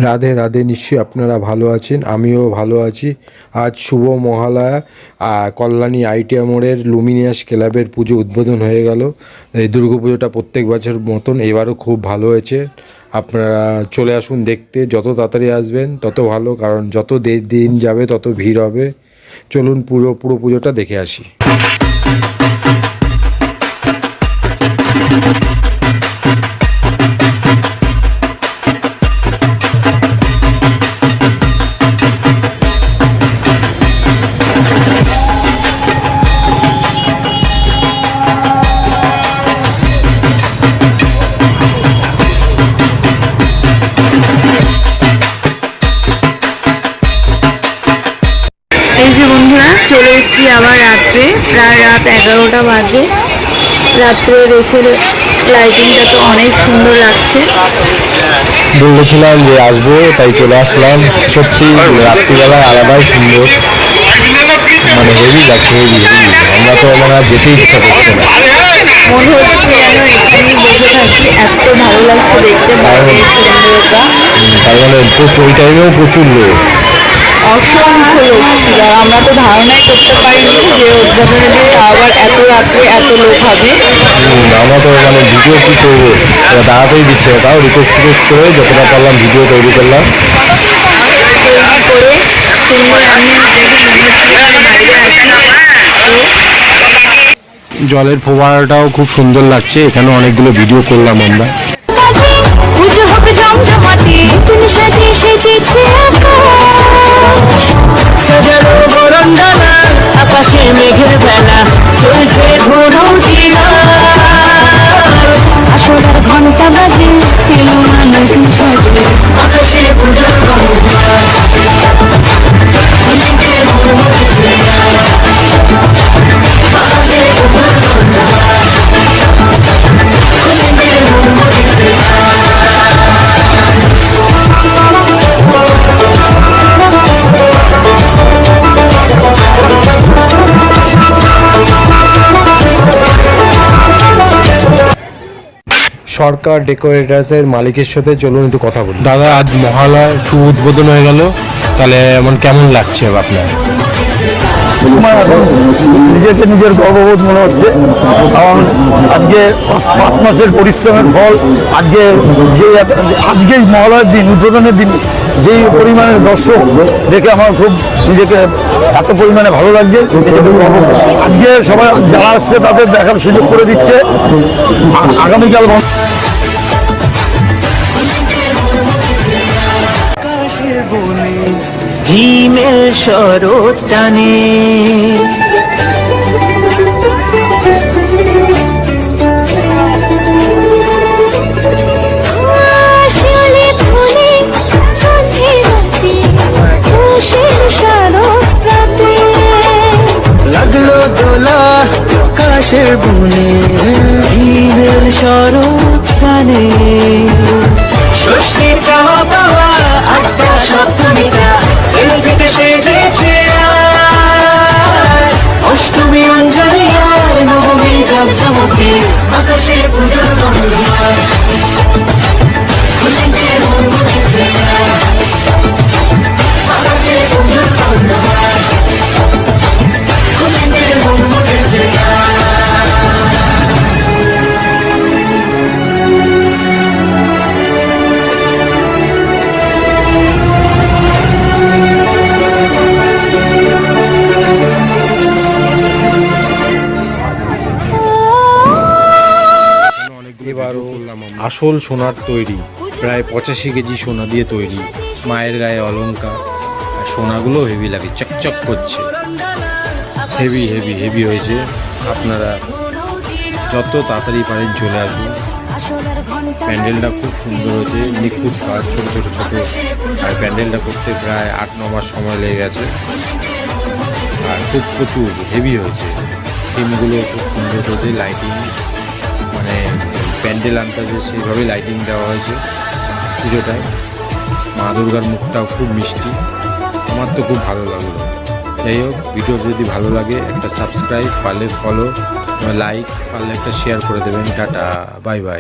রাধে রাধে। নিশ্চয়ই আপনারা ভালো আছেন, আমিও ভালো আছি। আজ শুভ মহালয়া। কল্যাণী আইটিআই মোড়ের লুমিনিয়াস ক্লাবের পুজো উদ্বোধন হয়ে গেল। এই দুর্গা পুজোটা প্রত্যেক বছর মতন এবারও খুব ভালো হয়েছে। আপনারা চলে আসুন দেখতে, যত তাড়াতাড়ি আসবেন তত ভালো, কারণ যত দিন যাবে তত ভিড় হবে। চলুন পুরো পুজোটা দেখে আসি। এই যে বন্ধুরা, চলে এসেছি আবার রাত্রে, প্রায় রাত 11টা বাজে। রাত্রে রেখে লাইটিংটা তো অনেক সুন্দর লাগছে। বলেছিলাম যে আসবো, তাই চলে আসলাম। সত্যি রাত্রিবেলা আলাদাই সুন্দর, মানে হেভি লাগছে, হেভি হেভি। আমরা তো মানে যেতে ইচ্ছা করছে না, মনে হচ্ছে যেন এখানেই বসে থাকি, এত ভালো লাগছে দেখতে বাইরের সুন্দরতা। তার মানে ওই টাইমেও প্রচুর লোক, অসংখ্য লোক ছিল। আমরা তো ধারণাই করতে পারিনি যে উদ্বোধনের দিন আবার এত রাত্রে এত লোক হবে। আমরা তো মানে ভিডিও কী করবো, দাঁড়াতেই দিচ্ছে না, তাও রিকোয়েস্ট করে যতটা পারলাম ভিডিও তৈরি করলাম। করে সুন্দর আমি দেখে মনে হচ্ছিল বাইরে আসি। জলের ফোয়ারাটাও খুব সুন্দর লাগছে, এখানে অনেকগুলো ভিডিও করলাম আমরা। পুজো হবে জমজমাটি, তুমি সাজিয়ে সেজেছে সাজানো বরণডালা, আকাশে মেঘের বেলা, চলছে ধরুচিরা, আসলার ঘন্টা বাজে, এলো না নতুন সাজে, আকাশে পুজোর গন্ধ। সরকার ডেকোরেটার্সের মালিকের সাথে চলুন একটু কথা বলি। দাদা, আজ মহালয়া শুভ উদ্বোধন হয়ে গেল, তাহলে এমন কেমন লাগছে আপনার? আমার এখন নিজেকে নিজের গর্ববোধ মনে হচ্ছে, কারণ আজকে 5 মাসের পরিশ্রমের ফল। আজকেই মহালয়ার দিন, উদ্বোধনের দিন যেই পরিমাণের দর্শক দেখে আমার খুব নিজেকে এত পরিমাণে ভালো লাগছে। আজকে সবাই যারা আসছে তাদের দেখার সুযোগ করে দিচ্ছে। আগামীকাল হিমেল শরৎ টানে, লাগলো দোলা কাশের বনে, হিমেল শরৎ টানে, ষষ্ঠীর চাওয়া পাওয়া আড্ডা সপ্তমীটা সেলফিতে সেজেছে, অষ্টমী অঞ্জলি আর নবমী জমজমকে, আকাশে পুজোর গন্ধ। খুশিতে মন মুখেছে, আকাশে পুজোর গন্ধ, খুশিতে মন মুখেছে। এবারও আসল সোনার তৈরি, প্রায় 85 কেজি সোনা দিয়ে তৈরি, মায়ের গায়ে অলংকার, আর সোনাগুলো হেভি লাগে, চকচক করছে, হেভি হেভি হেভি হয়েছে। আপনারা যত তাড়াতাড়ি পারেন চলে আসুন। প্যান্ডেলটা খুব সুন্দর হয়েছে, নিখুঁত কাজ, ছোটো ছোটো ছোটো। আর প্যান্ডেলটা করতে প্রায় 8-9 মাস সময় লেগে গেছে, আর খুব প্রচুর হেভি হয়েছে। থিমগুলো খুব সুন্দর হয়েছে, লাইটিং মানে প্যান্ডেল আন্দাজে সেইভাবে লাইটিং দেওয়া হয়েছে পুজোটায়। মা দুর্গার মুখটাও খুব মিষ্টি, আমার তো খুব ভালো লাগলো। যাই হোক, ভিডিও যদি ভালো লাগে একটা সাবস্ক্রাইব, পারলে ফলো, লাইক, পারলে একটা শেয়ার করে দেবেন। Tata, bye bye.